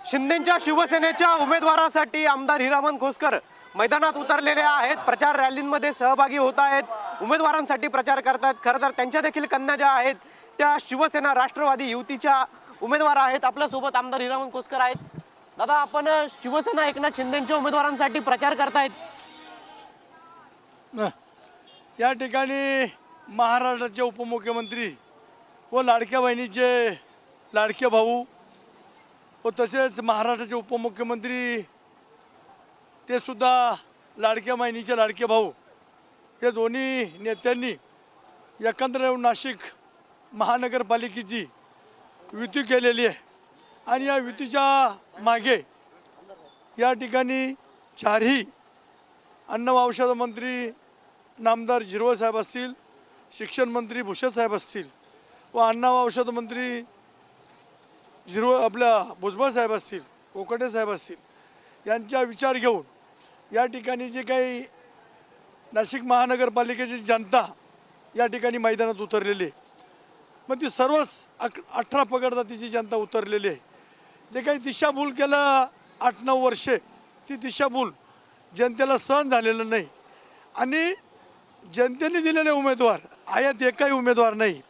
शिंदेच्या शिवसेनेच्या उमेदवारासाठी आमदार हिरामन खोसकर मैदानात उतरलेले आहेत। प्रचार रॅलींमध्ये सहभागी होत आहेत, उमेदवारांसाठी प्रचार करतात। खरं तर त्यांच्या देखील कन्या ज्या आहेत त्या शिवसेना राष्ट्रवादी युतीच्या उमेदवार आहेत। आपल्या सोबत आमदार हिरामन खोसकर आहेत। दादा, आपण शिवसेना एकनाथ शिंदेच्या उमेदवारांसाठी प्रचार करतायत। या ठिकाणी महाराष्ट्राचे उपमुख्यमंत्री व लाडक्या बहिणीचे लाडके भाऊ व तसेच महाराष्ट्राचे उपमुख्यमंत्री ते सुद्धा लाडक्या बहिणीचे लाडके भाऊ या दोन्ही नेत्यांनी एकंदर नाशिक महानगरपालिकेची युती केलेली आहे। आणि या युतीच्या मागे या ठिकाणी चारही अन्न व औषध मंत्री नामदार झिरवळ साहेब असतील, शिक्षण मंत्री भुसे साहेब असतील व अन्न व औषध मंत्री आपल्या भुजबळ साहेब असतील, कोकटे साहेब असतील, यांचा विचार घेऊन या ठिकाणी जे काही नाशिक महानगरपालिकेची जनता या ठिकाणी मैदानात उतरलेली आहे, मग ती सर्वच 18 पगड जातीची जनता उतरलेली आहे। जे काही दिशाभूल केलं 8-9 वर्षे, ती दिशाभूल जनतेला सहन झालेलं नाही। आणि जनतेने दिलेले उमेदवार आयात एकही उमेदवार नाही,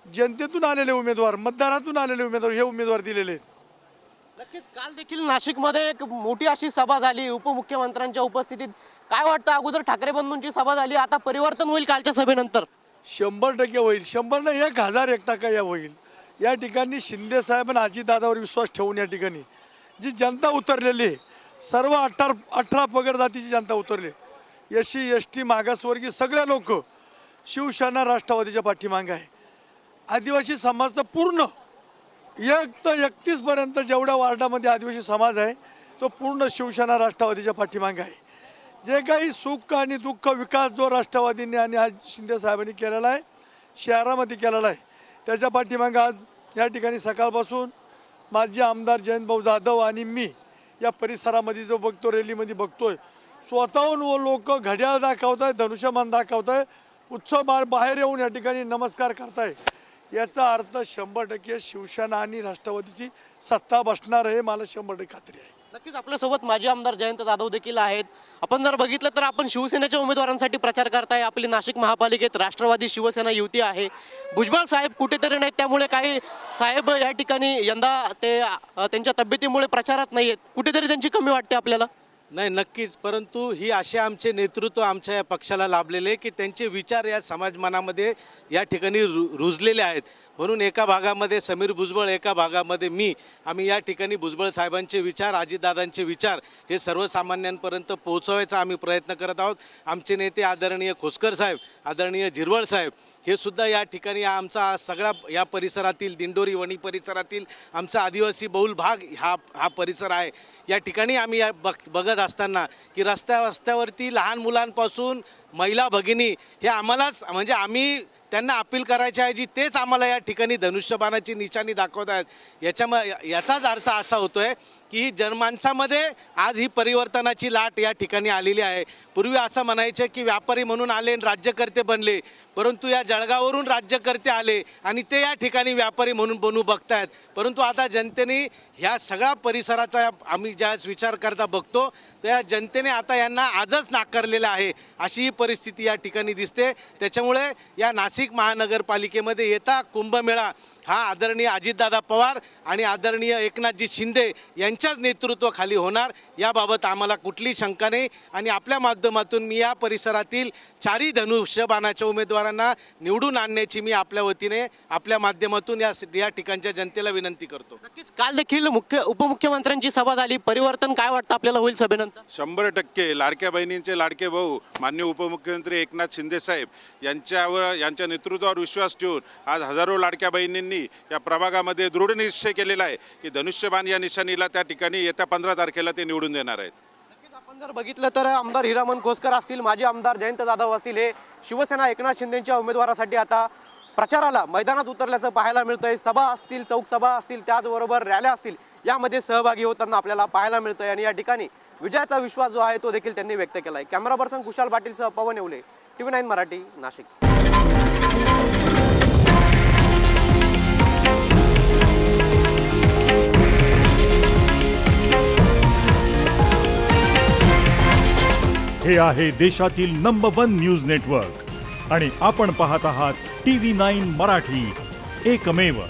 जनतेतून आलेले उमेदवार, मतदारातून आलेले उमेदवार हे उमेदवार दिलेले आहेत। नक्कीच काल देखील नाशिकमध्ये एक मोठी अशी सभा झाली उपमुख्यमंत्र्यांच्या उपस्थितीत। काय वाटतं, अगोदर ठाकरे बंधूंची सभा झाली, आता परिवर्तन होईल कालच्या सभेनंतर? 100% होईल, 100 नाही 1001% या होईल। या ठिकाणी शिंदे साहेब आणि अजितदादावर विश्वास ठेवून या ठिकाणी जी जनता उतरलेली आहे, सर्व 18 पगड जातीची जनता उतरली, SC ST मागासवर्गीय सगळे लोक शिवसेना राष्ट्रवादीच्या पाठीमागे आहे। आदिवासी समाज तर पूर्ण 1 ते 31 पर्यंत जेवढ्या वार्डामध्ये आदिवासी समाज आहे तो पूर्ण शिवसेना राष्ट्रवादीच्या पाठीमागे आहे। जे काही सुख आणि दुःख विकास जो राष्ट्रवादींनी आणि आज शिंदे साहेबांनी केलेला आहे, शहरामध्ये केलेला आहे, त्याच्या पाठीमागे आज या ठिकाणी सकाळपासून माजी आमदार जयंतभाऊ जाधव आणि मी या परिसरामध्ये जो बघतो, रॅलीमध्ये बघतोय, स्वतःहून व लोक घड्याळ दाखवत आहे, धनुष्यमान दाखवत आहे, उत्सव बाहेर येऊन या ठिकाणी नमस्कार करताय। याचा अर्थ 100% शिवसेना आणि राष्ट्रवादीची सत्ता बसणार आहे, मला 100% खात्री आहे। नक्कीच आपल्यासोबत माजी आमदार जयंत जाधव देखील आहेत। आपण जर बघितलं तर आपण शिवसेनेच्या उमेदवारांसाठी प्रचार करताय। आपली नाशिक महापालिकेत राष्ट्रवादी शिवसेना युती आहे। भुजबळ साहेब कुठेतरी नाहीत, त्यामुळे काही साहेब या ठिकाणी यंदा ते त्यांच्या तब्येतीमुळे प्रचारात नाही आहेत, कुठेतरी त्यांची कमी वाटते आपल्याला। नाही, नक्कीच, परंतु ही असे आमचे नेतृत्व आमच्या या पक्षाला लाभलेले की त्यांचे विचार या समाज मनामध्ये या ठिकाणी रुजलेले आहेत। म्हणून एका भागामध्ये समीर भुजबळ, एका भागामध्ये मी, आम्ही या ठिकाणी भुजबळ साहेबांचे विचार, अजितदादांचे विचार हे सर्वसामान्यांपर्यंत पोहोचवायचा आम्ही प्रयत्न करत आहोत। आमचे नेते आदरणीय खोसकर साहेब, आदरणीय झिरवळ साहेब हे सुद्धा या ठिकाणी आमचा सगळा या परिसरातील दिंडोरी वणी परिसरातील आमचा आदिवासी बहुल भाग हा परिसर आहे। या ठिकाणी आम्ही बघत असताना की रस्त्यावरती लहान मुलांपासून महिला भगिनी हे आम्हालाच, म्हणजे आम्ही त्यांना अपील करायच्या ऐवजी तेच आम्हाला या ठिकाणी धनुष्यबाणाची निशाणी दाखवत आहेत। याचाच अर्थ असा होतोय की ही जनमानसामध्ये आज ही परिवर्तनाची लाट या ठिकाणी आलेली आहे। पूर्वी असं म्हणायचे की व्यापारी म्हणून आले आणि राज्यकर्ते बनले, परंतु या जळगाववरून राज्यकर्ते आले आणि ते या ठिकाणी व्यापारी म्हणून बनू बघतायत। परंतु आता जनतेने ह्या सगळ्या परिसराचा आम्ही ज्यावेळेस विचार करता बघतो त्या जनतेने आता यांना आजच नाकारलेलं आहे, अशी ही परिस्थिती या ठिकाणी दिसते। त्याच्यामुळे या नाशिक महानगरपालिकेमध्ये येता कुंभमेळा हा आदरणीय अजितदादा पवार आणि आदरणीय एकनाथजी शिंदे यांच्याच नेतृत्वाखाली होणार, याबाबत आम्हाला कुठली शंका नाही। आणि आपल्या माध्यमातून मी या परिसरातील चारही धनुष्यबाणाच्या उमेदवारांना निवडून आणण्याची मी आपल्या वतीने आपल्या माध्यमातून या ठिकाणच्या जनतेला विनंती करतो। नक्कीच काल देखील उपमुख्यांची सभा झाली, परिवर्तन काय वाटतं आपल्याला होईल सभेनंतर? 100% लाडक्या बहिणींचे लाडके भाऊ माननीय उपमुख्यमंत्री एकनाथ शिंदे साहेब यांच्या नेतृत्वावर विश्वास ठेवून आज हजारो लाडक्या बहिणींनी या प्रभागामध्ये दृढ निश्चय केलेला आहे की धनुष्यबाण या निशाणीला त्या ठिकाणी येत्या 15 तारखेला ते निवडून देणार आहेत। नक्कीच आपण जर बघितलं तर आमदार हिरामन खोसकर असतील, माजी आमदार जयंत जाधव असतील, हे शिवसेना एकनाथ शिंदेच्या उमेदवारासाठी आता प्रचाराला मैदानात उतरल्याचं पाहायला मिळतंय। सभा असतील, चौक सभा असतील, त्याचबरोबर रॅल्या असतील, यामध्ये सहभागी होताना आपल्याला पाहायला मिळतंय। आणि या ठिकाणी विजयाचा विश्वास जो आहे तो देखील त्यांनी व्यक्त केला आहे। कॅमेरा पर्सन कुशाल पाटीलसह पवन येवले, TV9 मराठी, नाशिक। हे आहे देशातील नंबर 1 न्यूज नेटवर्क आणि आपण पाहत आहात TV9 मराठी, एकमेव.